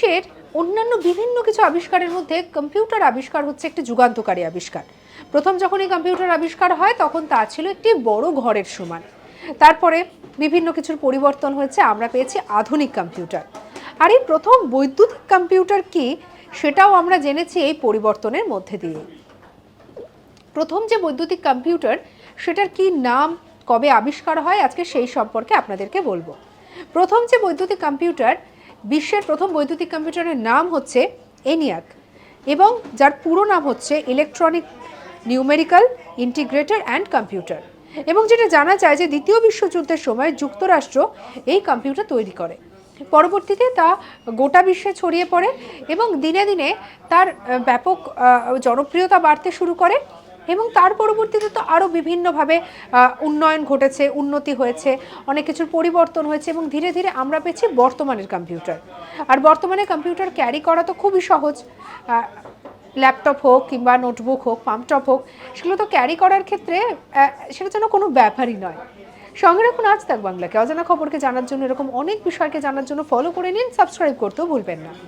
বিশ্বের অন্যান্য বিভিন্ন কিছু আবিষ্কারের মধ্যে কম্পিউটার আবিষ্কার হচ্ছে একটি যুগান্তকারী আবিষ্কার। প্রথম যখন এই কম্পিউটার আবিষ্কার হয় তখন তা ছিল একটি বড় ঘরের সমান। তারপরে বিভিন্ন কিছুর পরিবর্তন হয়েছে, আমরা পেয়েছি আধুনিক কম্পিউটার। আর এই প্রথম বৈদ্যুতিক কম্পিউটার কি সেটাও আমরা জেনেছি এই পরিবর্তনের মধ্যে দিয়ে। প্রথম যে বৈদ্যুতিক কম্পিউটার সেটার কি নাম, কবে আবিষ্কার হয়, আজকে সেই সম্পর্কে আপনাদেরকে বলবো। প্রথম যে বৈদ্যুতিক কম্পিউটার, বিশ্বের প্রথম বৈদ্যুতিক কম্পিউটারের নাম হচ্ছে এনিয়াক এবং যার পুরো নাম হচ্ছে electronic numerical integrator and computer. এবং যেটা জানা যায় যে দ্বিতীয় বিশ্বযুদ্ধের সময় যুক্তরাষ্ট্র এই কম্পিউটার তৈরি করে। পরবর্তীতে তা গোটা বিশ্বে ছড়িয়ে পড়ে এবং দিনে দিনে তার ব্যাপক জনপ্রিয়তা বাড়তে শুরু করে এবং তার পরবর্তীতে তো আরও বিভিন্নভাবে উন্নয়ন ঘটেছে, উন্নতি হয়েছে, অনেক কিছুর পরিবর্তন হয়েছে এবং ধীরে ধীরে আমরা পেয়েছি বর্তমানের কম্পিউটার। আর বর্তমানে কম্পিউটার ক্যারি করা তো খুবই সহজ। ল্যাপটপ হোক কিংবা নোটবুক হোক, পাম্পটপ হোক, সেগুলো তো ক্যারি করার ক্ষেত্রে সেটা যেন কোনো ব্যাপারই নয়। সঙ্গে রাখুন আজ তাক বাংলাকে। অজানা খবরকে জানার জন্য, এরকম অনেক বিষয়কে জানার জন্য ফলো করে নিন, সাবস্ক্রাইব করতেও ভুলবেন না।